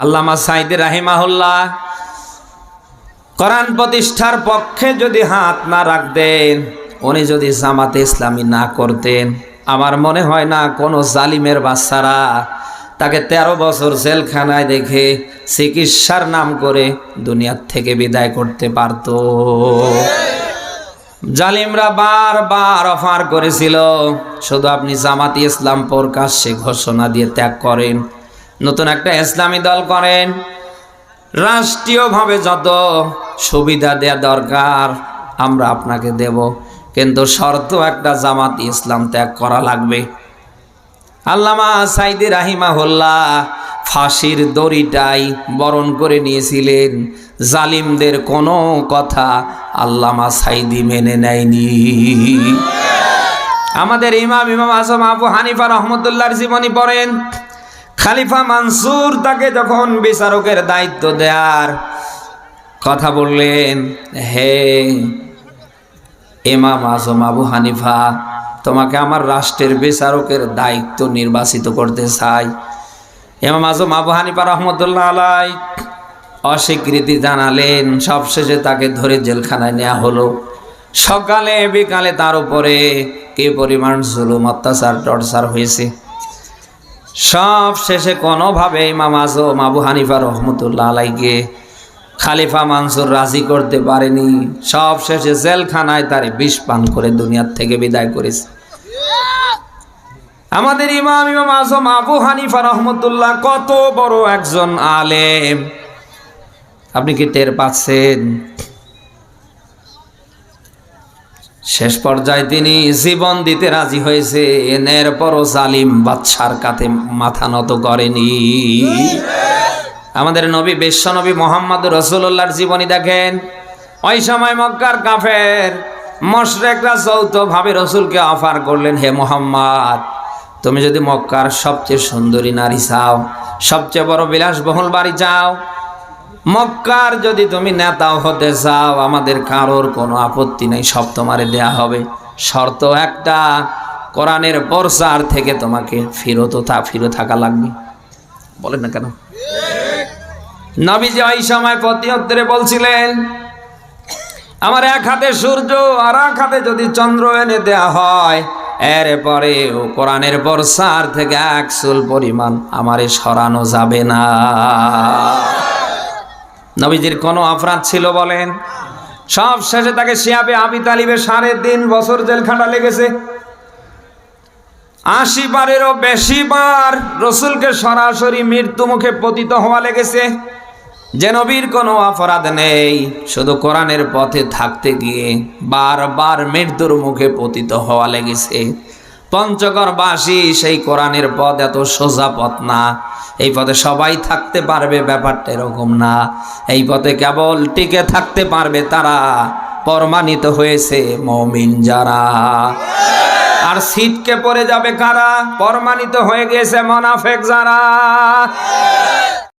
আল্লামা সাঈদী রাহিমাহুল্লাহ কোরআন প্রতিষ্ঠার পক্ষে যদি হাত না রাখতেন, উনি যদি জামাতে ইসলামী না করতেন, আমার মনে হয় না কোনো জালিমের বাচ্চারা তাকে 13 বছর জেলখানায় দেখে চিকিৎসার নাম করে দুনিয়ার থেকে বিদায় করতে পারত। জালিমরা বারবার অফার করেছিল, শুধু আপনি জামাতে ইসলাম প্রকাশ্যে ঘোষণা দিয়ে ত্যাগ করেন, নতুন একটা ইসলামী দল করেন, রাষ্ট্রীয়ভাবে যত সুবিধা দেয়া দরকার আমরা আপনাকে দেব, কিন্তু শর্ত একটা, জামাতে ইসলাম ত্যাগ করা লাগবে। আল্লামা সাঈদী রাহিমাহুল্লাহ ফাঁসির দড়িটাই বরণ করে নিয়েছিলেন, জালিমদের কোনো কথা আল্লামা সাঈদী মেনে নেয়নি। আমাদের ইমাম আজম আবু হানিফা রহমতুল্লাহর জীবনী পড়েন। খলিফা মানসুর তাকে যখন বিচারকের দায়িত্ব দেওয়ার কথা বললেন, হে ইমাম আজম আবু হানিফা, তোমাকে আমার রাষ্ট্রের বিচারকের দায়িত্ব নির্বাচিত করতে চাই। ইমাম আজম আবু হানিফা রহমতুল্লাহ আলাইহি অস্বীকৃতি জানালেন। সবশেষে তাকে ধরে জেলখানায় নেওয়া হলো। সকালে বিকালে তার উপরে কি পরিমাণ জুলুম অত্যাচার টর্চার হয়েছে। সব শেষে কোনোভাবে ইমাম আজম আবু হানিফা রহমতুল্লাহ আলাইহিকে খলিফা মানসুর রাজি করতে পারেনি। সব শেষে জেলখানায় তারে বিষ পান করে দুনিয়ার থেকে বিদায় করেছে। আমাদের ইমাম আজম আবু হানিফা রহমতুল্লাহ কত বড় একজন আলেম, আপনি কি টের পাচ্ছেন? শেষ পর্যায়ে তিনি জীবন দিতে রাজি হয়েছে, এরপরও জালিম বাদশার কাছে মাথা নত করেনি। আমাদের নবী বিশ্ব নবী মোহাম্মদ রাসূলুল্লাহর জীবনী দেখেন। ওই সময় মক্কার কাফের মুশরিকরা যৌথভাবে রাসূলকে অফার করলেন, হে মুহাম্মদ, তুমি যদি মক্কার সবচেয়ে সুন্দরী নারী চাও, সবচেয়ে বড় বিলাসবহুল বাড়ি চাও, মক্কার যদি তুমি নেতাও হতে চাও, আমাদের কারোর কোনো আপত্তি নেই, সব তোমারে দেয়া হবে। শর্ত একটা, কোরআনের প্রচার থেকে তোমাকে ফিরে থাকা লাগবে। বলেন না কেন? নবীজি ওই সময় প্রত্যুত্তরে বলছিলেন, আমার এক হাতে সূর্য আর এক হাতে যদি চন্দ্র এনে দেয়া হয়, এরপরে কোরআনের প্রচার থেকে এক চুল পরিমাণ আমারে সরানো যাবে না। নবীজির কোনো অপরাধ ছিল বলেন? সব শেষে তাকে শিয়াবে আবি তালিবে 3.5 বছর জেলখানা লেগেছে। 80 বারেরও বেশি বার রসুলকে সরাসরি মৃত্যু মুখে পতিত হওয়া লেগেছে। যে নবীর কোনো অপরাধ নেই, শুধু কোরআনের পথে থাকতে গিয়ে বারবার মৃত্যুর মুখে পতিত হওয়া লেগেছে। পঞ্চগড়বাসী সেই কোরআনের পথ এত সোজা পথ না, এই পথে সবাই থাকতে পারবে ব্যাপারটা এরকম না। এই পথে কেবল টিকে থাকতে পারবে তারা, প্রমাণিত হয়েছে মুমিন যারা। আর ছিটকে পড়ে যাবে কারা? প্রমাণিত হয়ে গেছে মুনাফিক যারা।